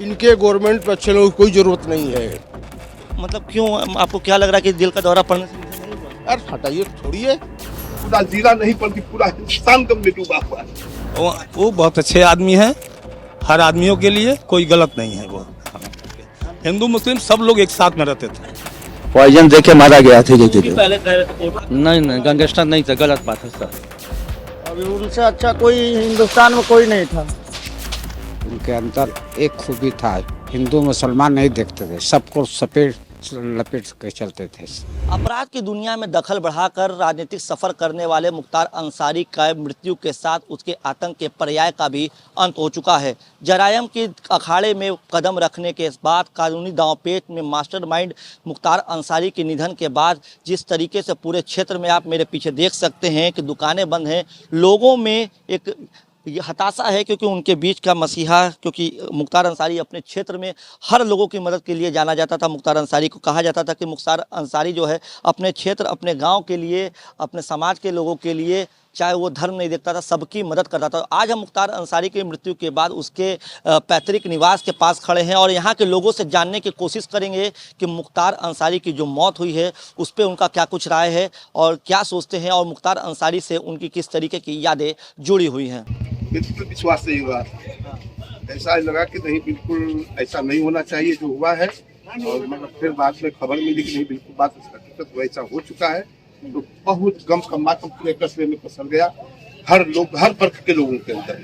इनके गवर्नमेंट पे अच्छे लोगों की कोई ज़रूरत नहीं है। मतलब क्यों, आपको क्या लग रहा है कि दिल का दौरा पड़ने से निधन नहीं हुआ? यार हटाइए, छोड़िए। पूरा जिला नहीं बल्कि पूरा हिंदुस्तान गम में डूबा हुआ है। वो बहुत अच्छे आदमी हैं, हर आदमियों के लिए कोई गलत नहीं है वो। हिंदू मुस्लिम सब लोग एक साथ में रहते थे। पॉइजन देके मारा गया था धीरे पहले कह रहे थे कोर्ट में। नहीं गैंगस्टर नहीं था, गलत बात है सर। अभी उनसे अच्छा कोई हिंदुस्तान में कोई नहीं था। उनके अंदर एक खूबी था, हिंदू मुसलमान नहीं देखते थे, सबको सपेट लपेट के चलते थे। अपराध की दुनिया में दखल बढ़ाकर राजनीतिक सफर करने वाले मुख्तार अंसारी का मृत्यु के साथ उसके आतंक के पर्याय का भी अंत हो चुका है। जरायम के अखाड़े में कदम रखने के बाद कानूनी दांवपेच में मास्टरमाइंड मुख्तार अंसारी के निधन के बाद जिस तरीके से पूरे क्षेत्र में, आप मेरे पीछे देख सकते हैं कि दुकानें बंद हैं, लोगों में एक ये हताशा है, क्योंकि उनके बीच का मसीहा, क्योंकि मुख्तार अंसारी अपने क्षेत्र में हर लोगों की मदद के लिए जाना जाता था। मुख्तार अंसारी को कहा जाता था कि मुख्तार अंसारी जो है अपने क्षेत्र, अपने गांव के लिए, अपने समाज के लोगों के लिए, चाहे वो धर्म नहीं देखता था, सबकी मदद करता था। आज हम मुख्तार अंसारी की मृत्यु के बाद उसके पैतृक निवास के पास खड़े हैं और यहाँ के लोगों से जानने की कोशिश करेंगे कि मुख्तार अंसारी की जो मौत हुई है उस पर उनका क्या कुछ राय है और क्या सोचते हैं, और मुख्तार अंसारी से उनकी किस तरीके की यादें जुड़ी हुई हैं। बिल्कुल विश्वास नहीं हुआ, ऐसा लगा कि नहीं, बिल्कुल ऐसा नहीं होना चाहिए जो हुआ है। और मतलब फिर बाद में खबर मिली कि नहीं, बिल्कुल बात हकीकत वैसा हो चुका है। तो बहुत गम का मातम पूरे कस्बे में पसर गया, हर लोग, हर वर्ग के लोगों के अंदर,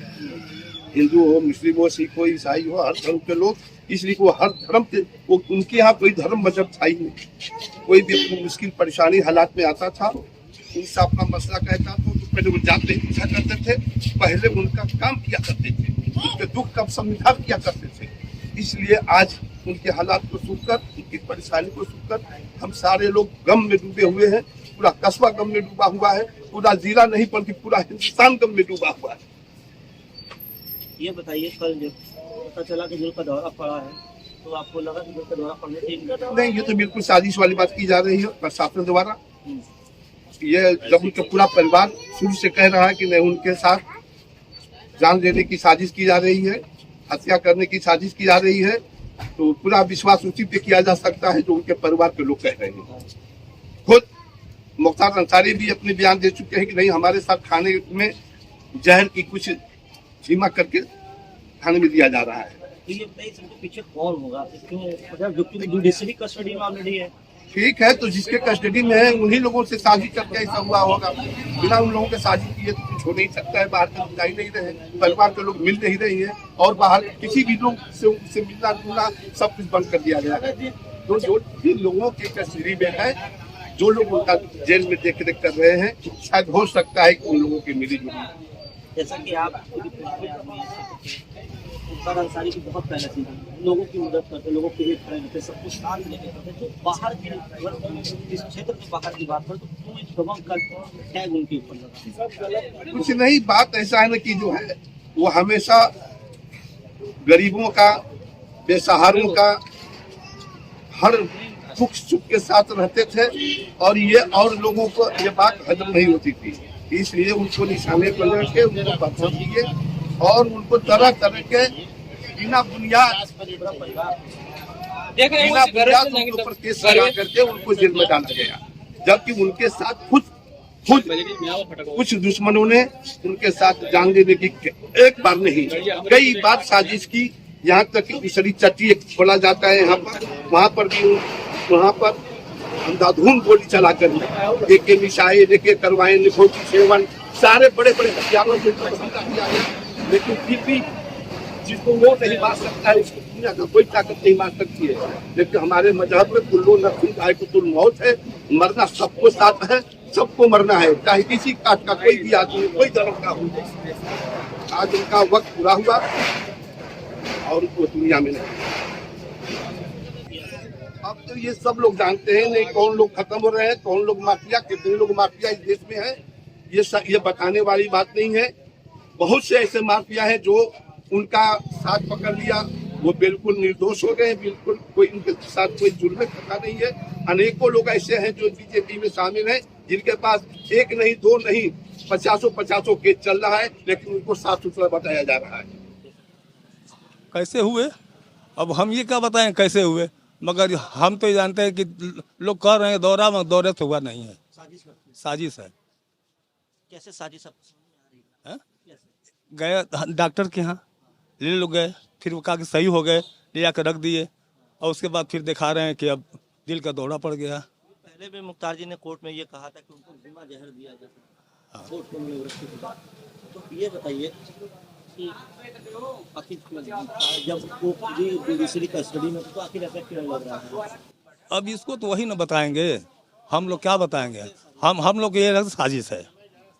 हिंदू हो, मुस्लिम हो, सिख हो, ईसाई हो, हर धर्म के लोग, इसलिए वो हर धर्म के, वो उनके यहाँ कोई धर्म मजहब था ही नहीं। कोई भी अपनी मुश्किल परेशानी हालात में आता था, उनसे अपना मसला कहता था, तो पहले वो जाते ही पूछा करते थे, पहले उनका काम किया करते थे, उनके दुख का समाधान किया करते थे। इसलिए आज उनके हालात को सुनकर, उनकी परेशानी को सुनकर हम सारे लोग गम में डूबे हुए हैं। पूरा कस्बा गम में डूबा हुआ है, पूरा जिला नहीं बल्कि पूरा हिंदुस्तान गम में डूबा हुआ है। ये बताइए, कल जब पता चला कि दिल का दौरा पड़ा है तो आपको लगा कि दिल का दौरा पड़ने से नहीं, ये तो बिल्कुल साजिश वाली बात की जा रही है प्रशासन द्वारा। ये जब उनका पूरा परिवार शुरू से कह रहा है कि नहीं, उनके साथ जान लेने की साजिश की जा रही है, हत्या करने की साजिश की जा रही है, तो पूरा विश्वास उसी पे किया जा सकता है जो उनके परिवार के लोग कह रहे हैं। खुद मुख्तार अंसारी भी अपने बयान दे चुके हैं कि नहीं, हमारे साथ खाने में जहर की कुछ सीमा करके खाने में दिया जा रहा है। तो ये बताइए, इसके पीछे कौन होगा, क्यों, जो जुडिशरी कस्टडी में ऑलरेडी है? ठीक है, तो जिसके कस्टडी में है उन्हीं लोगों से साजिश करके ऐसा हुआ होगा। बिना उन लोगों के साजिश किए तो कुछ हो नहीं सकता है। बाहर के लोग जा ही नहीं रहे, परिवार के लोग मिल नहीं रही है, और बाहर किसी भी लोग से मिलना जुलना सब कुछ बंद कर दिया गया है। तो जो जिन लोगों के कस्टडी में है, जो लोग उनका जेल में देख रेख कर रहे हैं, शायद हो सकता है कि उन लोगों की मिली जुली। जैसा कि आप मुख्तार अंसारी की बहुत पहले थी, लोगों की मदद करते, लोगों के लिए खड़े रहते, सब कुछ साथ लेके करते। तो बाहर की, इस क्षेत्र के बाहर की बात करें तो क्यों इस दबंग का टैग उनके ऊपर लगा? कुछ नहीं, बात ऐसा है ना कि जो है वो हमेशा गरीबों का, बेसहारों का हर दुख सुख के साथ रहते थे, और ये और लोगों को ये बात हजम नहीं होती थी, इसलिए उनको निशाने पर रखे, उनको पत्थर दिए और उनको तरह तरह के बिना बुनियाद उनके ऊपर केस लगा करके उनको जेल में डाला गया। जबकि उनके साथ खुद कुछ दुश्मनों ने उनके साथ जान लेने की एक बार नहीं, कई बार साजिश की। यहाँ तक कि दूसरी चट्टी बोला जाता है यहाँ पर, वहाँ पर भी, वहाँ पर अंधाधुंध गोली चला कर एक मिसाइल, देखे करवाए, निखोटी सेवन, सारे बड़े बड़े हथियारों से हमला किया गया। लेकिन फिर भी जिसको वो नहीं मार सकता है, इसको दुनिया का कोई ताकत नहीं मार सकती है। लेकिन हमारे मजहब में कुल्लू नफ्सिन ज़ाइक़तुल मौत है, मरना सबको साथ है, सबको मरना है, चाहे किसी कास्ट का कोई भी आदमी, कोई धर्म का हो। आज उनका वक्त पूरा हुआ और वो दुनिया में नहीं। अब तो ये सब लोग जानते हैं नहीं, कौन लोग खत्म हो रहे हैं, कौन लोग माफिया, कितने लोग माफिया इस देश में है, ये बताने वाली बात नहीं है। बहुत से ऐसे माफिया हैं जो उनका साथ पकड़ लिया, वो बिल्कुल निर्दोष हो गए, बिल्कुल कोई उनके साथ कोई जुर्म करता नहीं है। अनेकों लोग ऐसे हैं जो बीजेपी में शामिल हैं, जिनके पास एक नहीं, दो नहीं, 50 केस चल रहा है, लेकिन उनको साफ सुथरा बताया जा रहा है। कैसे हुए अब हम ये क्या बताएं कैसे हुए, मगर हम तो ये जानते हैं कि लोग कह रहे हैं दौरा, मगर दौरे से हुआ नहीं है, साजिश करते हैं। साजिश है। कैसे साजिश आपको समझ में आ रही है? हैं? कैसे? गए डॉक्टर के यहाँ, ले लोग गए, फिर वो कहा कि सही हो गए, ले जाकर रख दिए, और उसके बाद फिर दिखा रहे हैं कि अब दिल का दौरा पड़ गया। पहले भी मुख्तार जी ने कोर्ट में ये कहा था कि उनको जिमा जहर दिया जाता है कोर्ट में निवृत्ति के बाद। तो ये बताइए कि आखिर जब वो जुडिशरी कस्टडी में तो आखिर ऐसा क्यों लग रहा है? अब इसको तो वही ना बताएंगे, हम लोग क्या बताएंगे, हम लोग ये लगता साजिश है,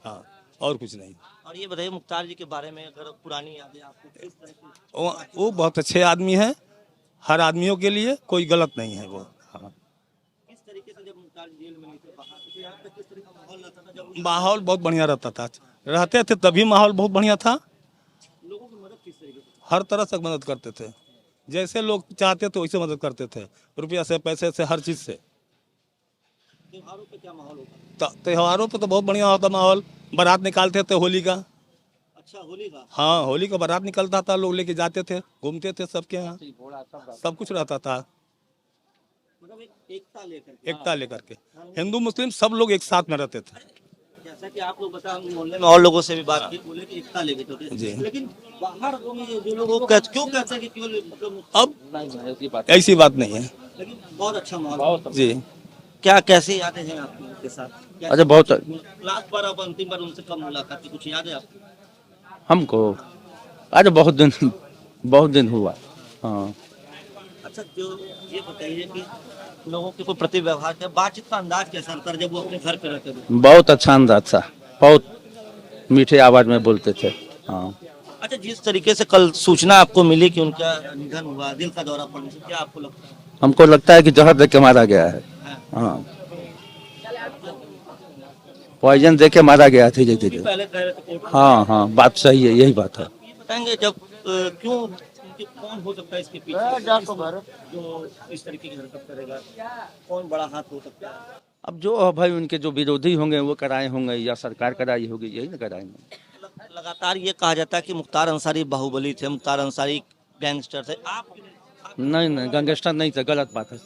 हाँ, और कुछ नहीं। और ये बताइए मुख्तार जी के बारे में अगर पुरानी यादें आपको किस तरह की? वो बहुत अच्छे आदमी हैं, हर आदमियों के लिए कोई गलत नहीं है वो, हाँ। किस तरीके से जब मुख्तार जी जेल में नहीं थे बाहर तो यहाँ पे किस तरह का माहौल रहता था जब माहौल बहुत बढ़िया रहता था, रहते थे तभी माहौल बहुत बढ़िया था, लोगों की मदद किस तरीके से? हर तरह से मदद करते थे, जैसे लोग चाहते थे वैसे मदद करते थे, रुपया से, पैसे से, हर चीज़ से। त्योहारों पे क्या माहौल होता? त्योहारों पे तो बहुत बढ़िया होता माहौल, बारात निकालते थे होली का, अच्छा होली का? हाँ, होली का बारात निकलता था, लोग लेके जाते थे, घूमते थे सबके यहाँ, सब कुछ रहता था, मतलब एक एकता लेकर के। एकता लेकर के, हिंदू मुस्लिम सब लोग एक साथ में रहते थे। जैसा कि आप लोग बता, हम मोहल्ले में और लोगों से भी बात की, बोले कि एकता लेके चलते जी। थे। लेकिन बाहर जो लोग क्यों कहते हैं कि केवल मतलब अब ऐसी बात नहीं है लेकिन बहुत अच्छा माहौल है। जी। क्या कैसी यादें हैं आपकी उनके साथ? अच्छा, बहुत लास्ट बार अब अंतिम बार उनसे कब मुलाकात की, कुछ याद है आपको? हमको अरे बहुत दिन हुआ। हाँ, अच्छा, जो ये बताइए कि लोगों के कोई प्रति व्यवहार का बातचीत का अंदाज कैसा था जब वो अपने घर पे रहते थे? बहुत अच्छा अंदाज था, बहुत मीठे आवाज में बोलते थे। हाँ, अच्छा, जिस तरीके से कल सूचना आपको मिली कि उनका निधन हुआ, दिल का दौरा पड़ने से, क्या आपको लगता है? हमको लगता है कि जहर देख के मारा गया है। हाँ, पॉइजन देके मारा गया था धीरे धीरे। पहले कह रहे थे कोर्ट में। हाँ, बात सही है, यही बात है। ये बताएंगे जब क्यों कौन हो सकता है इसके पीछे जो इस तरीके की हरकत करेगा, कौन बड़ा हाथ हो सकता है? अब जो भाई उनके जो विरोधी होंगे वो कराए होंगे या सरकार कराई होगी, यही ना कराएंगे। लगातार ये कहा जाता है कि मुख्तार अंसारी बाहुबली थे, मुख्तार अंसारी गैंगस्टर थे। आप नहीं, गैंगस्टर नहीं थे, गलत बात है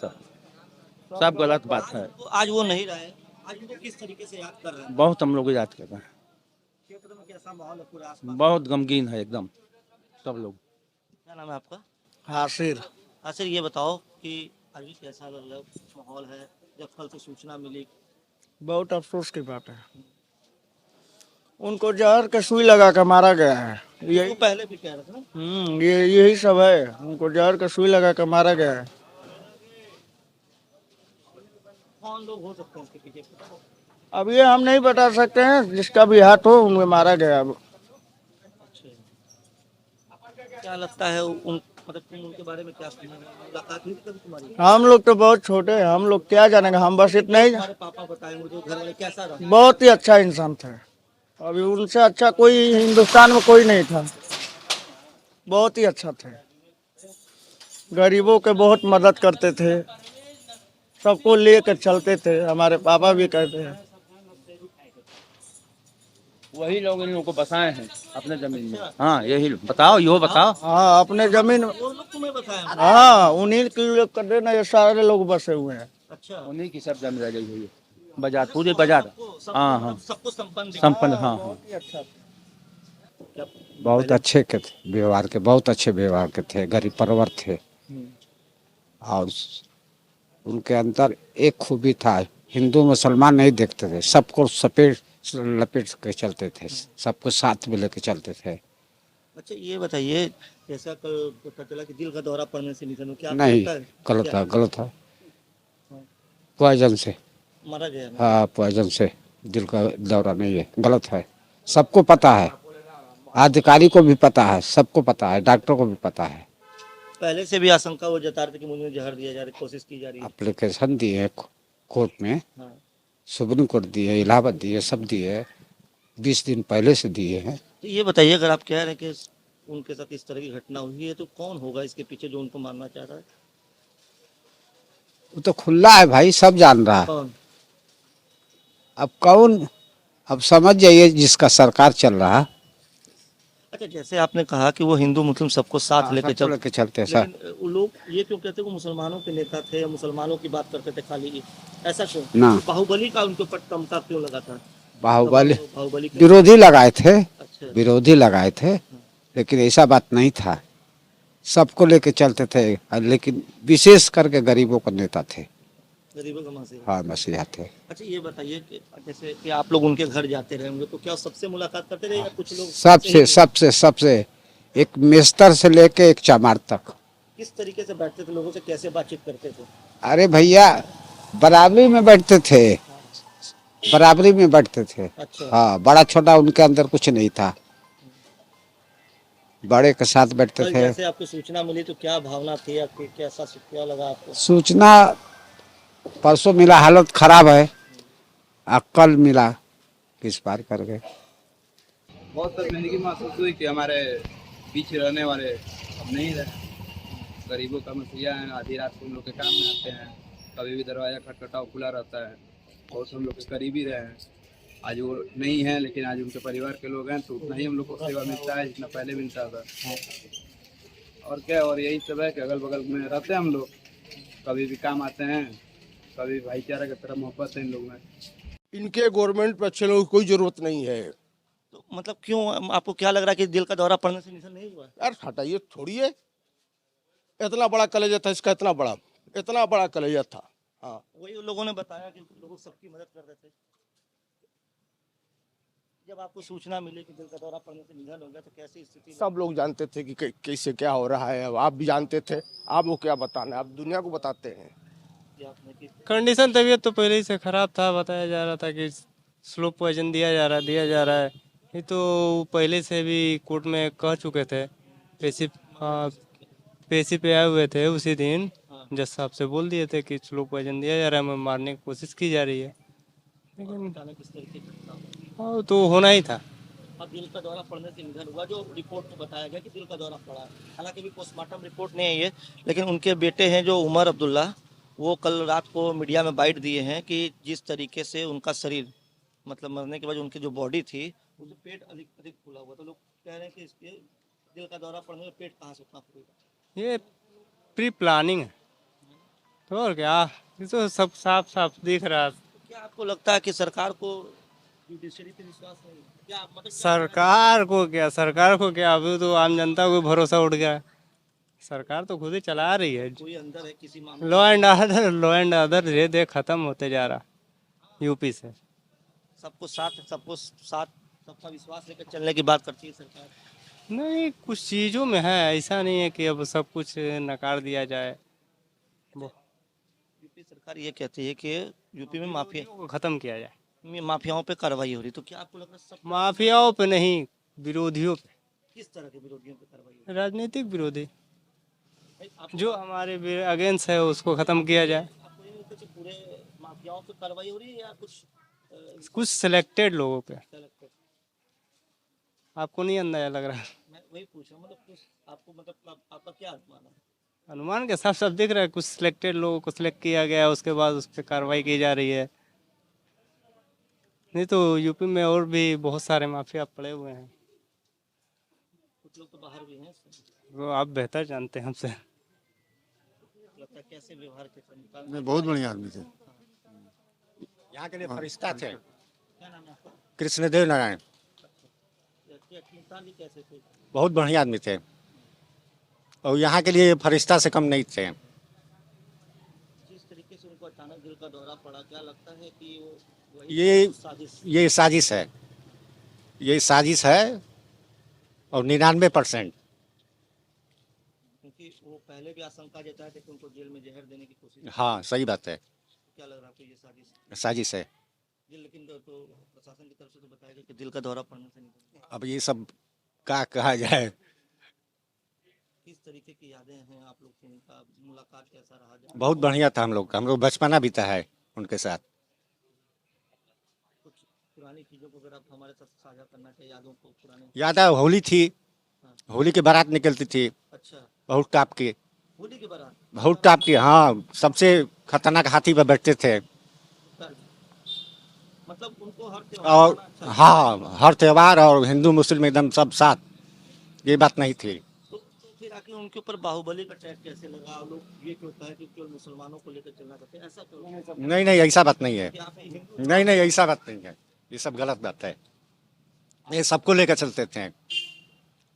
सब गलत बात है। तो आज वो नहीं रहे, आज उनको किस तरीके से याद कर रहे हैं? बहुत हम लोग याद कर रहे हैं, क्षेत्र में कैसा माहौल है पूरे आसपास? बहुत गमगीन है एकदम सब लोग। क्या नाम है आपका? हासिर आसिर, ये बताओ कि अभी कैसा लग रहा है, माहौल है जब कल से सूचना मिली? बहुत अफसोस की बात है, उनको जहर का सुई लगा कर मारा गया है। वो पहले भी कह रहे थे ना। यही सब है, उनको जहर का सुई लगा कर मारा गया है। कौन लोग हो सकते हैं इसके पीछे? अब ये हम नहीं बता सकते हैं, जिसका भी हाथ हो उनको मारा गया। अब क्या लगता है उन मतलब तुम उनके बारे में क्या सुना है? मुलाकात हुई थी कभी तुम्हारी? हम लोग तो बहुत छोटे हैं, हम लोग क्या जानेंगे, हम बस इतना ही। तुम्हारे पापा बताएंगे जो घर वाले कैसा रहा? बहुत ही अच्छा इंसान था, अभी उनसे अच्छा कोई हिंदुस्तान में कोई नहीं था। बहुत ही अच्छा थे, गरीबों के बहुत मदद करते थे, सबको लेकर चलते थे, हमारे पापा भी कहते हैं। वही लोग इन लोगों को बसाए हैं अपने जमीन में। हाँ, यही बताओ, यो बताओ। हाँ, अपने जमीन। वो लोग तुम्हें बताया? हाँ, उन्हीं के लोग कर देना, ये सारे लोग बसे हुए हैं। अच्छा, उन्हीं की सब जमीन रह गई हुई है, बाजार, पूरे बाजार। हाँ, सबको संपन्न संपन्न। हाँ, बहुत अच्छे के थे व्यवहार के, बहुत अच्छे व्यवहार के थे, गरीब परवर थे, और उनके अंदर एक खूबी था, हिंदू मुसलमान नहीं देखते थे, सबको सपेट लपेट के चलते थे, सबको साथ में लेके चलते थे। अच्छा, ये बताइए जैसा कल पता चला कि दिल का दौरा पड़ने से निधन हो, क्या नहीं, लगता है? गलत क्या? है, गलत है, पॉइजन से। मारा गया है? हाँ, पॉइजन से, दिल का दौरा नहीं है, गलत है, सबको पता है, अधिकारी को भी पता है, सबको पता है, डॉक्टर को भी पता है। पहले से भी आशंका वो जता रहे थे कि मुझे जहर दिया जा रहा है, कोशिश की जा रही है। एप्लीकेशन दिए कोर्ट में, हाँ। सुप्रीम कोर्ट दिए, इलाहाबाद दिए, सब दिए, 20 दिन पहले से दिए हैं। तो ये बताइए, अगर आप कह रहे हैं कि उनके साथ इस तरह की घटना हुई है तो कौन होगा इसके पीछे जो उनको मारना चाह रहा है? वो तो खुला है भाई, सब जान रहा है। कौन? अब कौन, अब समझ जाइए, जिसका सरकार चल रहा, अच्छा, जैसे आपने कहा कि वो हिंदू मुस्लिम सबको साथ लेके सबको लेके चलते हैं सर। लेकिन वो लोग ये क्यों कहते हैं वो मुसलमानों के नेता थे या मुसलमानों की बात करते थे खाली, ऐसा क्यों? ना। बाहुबली का उनके ऊपर तमका क्यों लगा था? बाहुबली बाहुबली का विरोधी लगाए थे, अच्छा, विरोधी लगाए थे, लेकिन ऐसा बात नहीं था, सबको लेके चलते थे, लेकिन विशेष करके गरीबों का नेता थे। गरीबों का मसीहा। हाँ मसीहा थे। अच्छा, ये बताइए कि जैसे कि आप लोग उनके घर जाते रहे होंगे तो क्या सबसे मुलाकात करते रहे या कुछ लोग सबसे सबसे सबसे एक मेस्तर से लेके एक चमार तक। किस तरीके से बैठते थे लोगों से, कैसे बातचीत करते थे? अरे भैया बराबरी में बैठते थे, बराबरी में बैठते थे। अच्छा, हाँ, बड़ा छोटा उनके अंदर कुछ नहीं था, बड़े के साथ बैठते कल थे। जैसे आपको सूचना मिली तो क्या भावना थी या कैसा क्या लगा आपको? सूचना परसों मिला, हालत खराब है, कल मिला किस पार कर गए। बहुत शर्मिंदगी महसूस हुई कि हमारे बीच रहने वाले अब नहीं रहे। गरीबों का मसीहा है, आधी रात को हम लोग के काम में आते हैं, कभी भी दरवाजा खटखटाव खुला रहता है, बहुत हम लोग के करीबी रहे हैं। आज वो नहीं है, लेकिन आज उनके परिवार के लोग हैं तो उतना ही हम लोग को सेवा मिलता है जितना पहले मिलता था। और क्या, और यही सब है कि अगल बगल में रहते हैं हम लोग, कभी भी काम आते हैं, कभी भाईचारा की तरह मोहब्बत है इन लोग में। इनके गवर्नमेंट पे अच्छे लोगों की कोई जरूरत नहीं है। तो मतलब क्यों, आपको क्या लग रहा है कि दिल का दौरा पड़ने से निधन नहीं हुआ? यार हटाइए, छोड़िए, इतना बड़ा कलेजा था इसका, इतना बड़ा कलेजा था। हाँ, वही उन लोगों ने बताया कि लोग सबकी मदद कर रहे थे। जब आपको सूचना मिली कि दिल का दौरा पड़ने से निधन हो गया तो कैसी स्थिति? सब लोग जानते थे कि कैसे क्या हो रहा है, अब आप भी जानते थे, आपको क्या बताना, आप दुनिया को बताते हैं। कंडीशन तबीयत तो पहले ही से खराब था, बताया जा रहा था कि स्लो पॉइजन दिया जा रहा है। ये तो पहले से भी कोर्ट में कह चुके थे, पेशी पे आए हुए थे उसी दिन, जज साहब से बोल दिए थे कि स्लो पॉइजन दिया जा रहा है, मारने की कोशिश की जा रही है, लेकिन हाँ तो होना ही था। अब दिल का दौरा पड़ने से निधन हुआ, जो रिपोर्ट में बताया गया कि दिल का दौरा पड़ा है, हालांकि अभी पोस्टमार्टम रिपोर्ट नहीं आई है, लेकिन उनके बेटे हैं जो उमर अब्दुल्ला, वो कल रात को मीडिया में बाइट दिए हैं कि जिस तरीके से उनका शरीर, मतलब मरने के बाद उनकी जो बॉडी थी उसमें पेट अधिक फूला हुआ, तो लोग कह रहे हैं कि इसके दिल का दौरा पड़ने में पेट कहाँ से उतना फूलेगा? ये प्री प्लानिंग है तो और क्या, ये तो सब साफ साफ दिख रहा है। क्या आपको लगता है कि सरकार को जुडिशरी पे विश्वास नहीं है? क्या मतलब सरकार को क्या, अभी तो आम जनता को भरोसा उठ गया है। सरकार तो खुद ही चला रही है। कोई अंदर है किसी मामले? लॉ एंड ऑर्डर धीरे धीरे खत्म होते जा रहा यूपी से। सबको साथ सबका विश्वास लेकर चलने की बात करती है सरकार। नहीं, कुछ चीज़ों में है, ऐसा नहीं है कि अब सब कुछ नकार दिया जाए। यूपी सरकार ये कहती है कि यूपी में माफिया को खत्म किया जाए, माफियाओं पे कार्रवाई हो रही, तो क्या आपको लग रहा है सब माफियाओं पे नहीं, विरोधियों पे, किस तरह के विरोधियों पे कार्रवाई हो राजनीतिक विरोधी रही? आपको जो हमारे अगेंस्ट है उसको खत्म किया जाए। आपको ये कुछ पूरे माफियाओं पे कार्रवाई हो रही है या कुछ कुछ सिलेक्टेड लोगों पे, सेलेक्टेड? आपको नहीं अंदाजा लग रहा? मैं वही पूछ रहा हूँ, मतलब कुछ आपको, मतलब आपका क्या अनुमान है? अनुमान के साफ साफ दिख रहा है, कुछ सिलेक्टेड लोगों को सिलेक्ट किया गया है, उसके बाद उस पर कार्रवाई की जा रही है। नहीं तो यूपी में और भी बहुत सारे माफिया पड़े हुए हैं, कुछ लोग तो बाहर भी हैं, वो आप बेहतर जानते हैं हमसे। लगता है कैसे व्यवहार के संदर्भ में? नहीं, बहुत बढ़िया आदमी थे, यहाँ के लिए फरिश्ता थे। क्या नाम है आपका? कृष्णदेव नारायण इंसान भी कैसे थे? बहुत बढ़िया आदमी थे और यहाँ के लिए फरिश्ता से कम नहीं थे। जिस तरीके से उनको अचानक दिल का दौरा पड़ा, क्या लगता है कि वो ये साजिश? ये साजिश है, ये साजिश है और 99%। क्योंकि वो पहले भी आशंका जताए थे कि उनको जेल में जहर देने की कोशिश। हाँ सही बात है, क्या लग रहा है आपको ये साजिश? साजिश है। लेकिन तो प्रशासन की तरफ से तो बताया गया कि दिल का दौरा पड़ने से नहीं। अब ये सब क्या कहा जाए। किस तरीके की यादें हैं आप लोग की, उनका मुलाकात कैसा रहा? बहुत बढ़िया था, हम लोग बचपना बीता है उनके साथ। कुछ पुरानी चीजों को अगर आप हमारे साथ साझा करना चाहिए, यादों को, पुराने। याद है होली थी, होली की बारात निकलती थी, अच्छा, बहुत टाप की, होली के बारात? बहुत टाप की। हाँ, सबसे खतरनाक हाथी पर बैठते थे। मतलब उनको हर और त्योहार हाँ, हर त्योहार और हिंदू मुस्लिम एकदम सब साथ ये बात नहीं थी। तो फिर आखिर उनके ऊपर बाहुबली का टैग कैसे लगा? लोग ये क्यों कहा कि केवल मुसलमानों को लेकर चलना चाहते हैं, ऐसा क्यों? नहीं नहीं, ऐसा बात नहीं है। कि आप हिंदू नहीं नहीं, ऐसा बात नहीं है, ये सब गलत बात है। ये सबको लेकर चलते थे।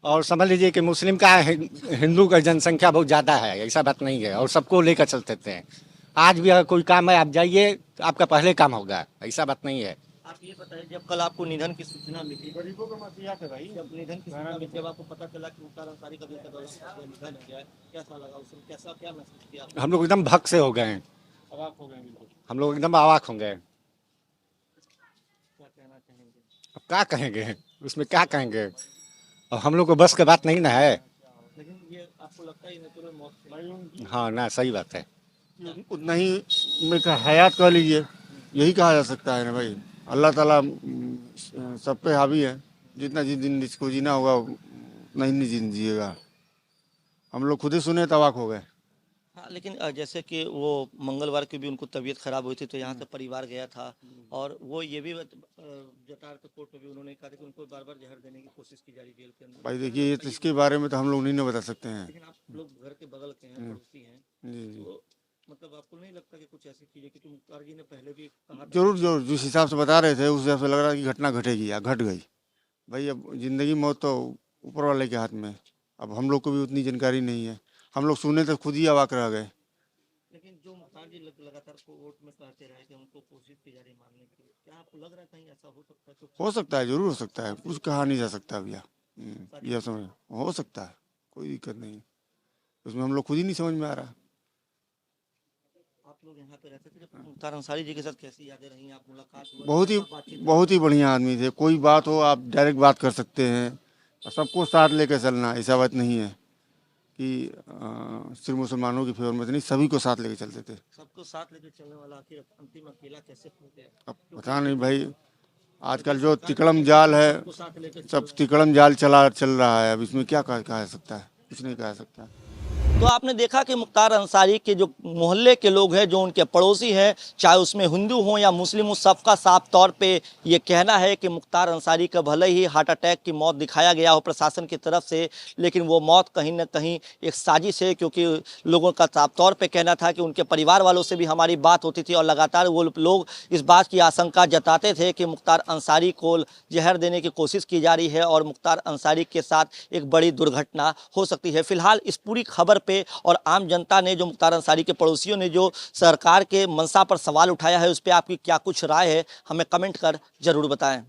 और समझ लीजिए कि मुस्लिम का हिंदू का जनसंख्या बहुत ज़्यादा है, ऐसा बात नहीं है, और सबको लेकर चलते थे। आज भी अगर कोई काम है आप जाइए, आपका पहले काम होगा, ऐसा बात नहीं है। आप ये बताइए, जब कल आपको निधन की सूचना मिली, गरीबों का मसीहा थे भाई, जब निधन की सूचना मिली, जब आपको पता चला कि मुख्तार अंसारी का दिल का दौरा निधन हो गया है, कैसा लगा उस समय? कैसा क्या महसूस किया? हम लोग एकदम भक्त से हो गए हैं, अवाक हो गए बिल्कुल। हम लोग एकदम अवाक हो गए। क्या कहना चाहेंगे? अब क्या कहेंगे, उसमें क्या कहेंगे, और हम लोग को बस की बात नहीं ना है। लेकिन ये आपको लगता ही नेचुरल मौत से? हाँ ना, सही बात है। उतना ही में हयात कह लीजिए, यही कहा जा सकता है ना भाई। अल्लाह ताला सब पे हावी है, जितना दिन जिसको जीना होगा उतना ही जिएगा। हम लोग खुद ही सुने तवाक हो गए। हाँ, लेकिन जैसे कि वो मंगलवार की भी उनको तबीयत खराब हुई थी, तो यहाँ से परिवार गया था, और वो ये भी जतार के कोर्ट में भी उन्होंने कहा था कि उनको बार बार जहर देने की कोशिश की जा रही जेल के अंदर। भाई देखिए, ये तो इसके बारे में तो हम लोग नहीं ना बता सकते हैं। लेकिन आप लोग घर के बगल के हैं, पड़ोसी हैं, जी जी, तो मतलब आपको नहीं लगता कि कुछ ऐसी चीजें, क्योंकि मुख्तार जी ने पहले भी कहा था? जरूर जरूर, जिस हिसाब से बता रहे थे उस हिसाब से लग रहा है कि घटना घटेगी या घट गई। भाई अब जिंदगी मौत तो ऊपर वाले के हाथ में है। अब हम लोग को भी उतनी जानकारी नहीं है, हम लोग सुने तो खुद ही अवाक रह गए। लेकिन जो मुख्तार जी लगातार कोर्ट में कहते रहे कि उनको कोशिश की जा रही मारने की, क्या आपको लग रहा है कहीं ऐसा हो सकता है? हो सकता है, जरूर हो सकता है, कुछ कहा नहीं जा सकता भैया। यह समझ हो सकता है, कोई दिक्कत नहीं, उसमें हम लोग खुद ही नहीं समझ में आ रहा। आप लोग यहाँ पे रहते थे जब मुख्तार अंसारी जी के साथ, कैसी यादें रही? आप मुलाकात हुआ? बातचीत बहुत ही बढ़िया आदमी थे। कोई बात हो आप डायरेक्ट बात कर सकते हैं, और सबको साथ लेकर चलना, ऐसा बात नहीं है कि सिर्फ मुसलमानों की फेवर में नहीं, सभी को साथ लेकर चलते थे। सबको साथ लेकर चलने वाला आखिर अंतिम अकेला कैसे हो गया? अब पता नहीं भाई, आजकल जो तिकड़म जाल है, सबको साथ लेकर सब तिकड़म जाल चल रहा है। अब इसमें क्या कहा जा सकता है, कुछ नहीं कहा सकता। तो आपने देखा कि मुख्तार अंसारी के जो मोहल्ले के लोग हैं, जो उनके पड़ोसी हैं, चाहे उसमें हिंदू हो या मुस्लिम हो, सबका साफ तौर पे ये कहना है कि मुख्तार अंसारी का भले ही हार्ट अटैक की मौत दिखाया गया हो प्रशासन की तरफ से, लेकिन वो मौत कहीं ना कहीं एक साजिश है, क्योंकि लोगों का साफ तौर पे कहना था कि उनके परिवार वालों से भी हमारी बात होती थी और लगातार वो लोग इस बात की आशंका जताते थे कि मुख्तार अंसारी को जहर देने की कोशिश की जा रही है और मुख्तार अंसारी के साथ एक बड़ी दुर्घटना हो सकती है। फिलहाल इस पूरी खबर पे और आम जनता ने, जो मुख्तार अंसारी के पड़ोसियों ने जो सरकार के मंशा पर सवाल उठाया है, उस पर आपकी क्या कुछ राय है, हमें कमेंट कर जरूर बताएं।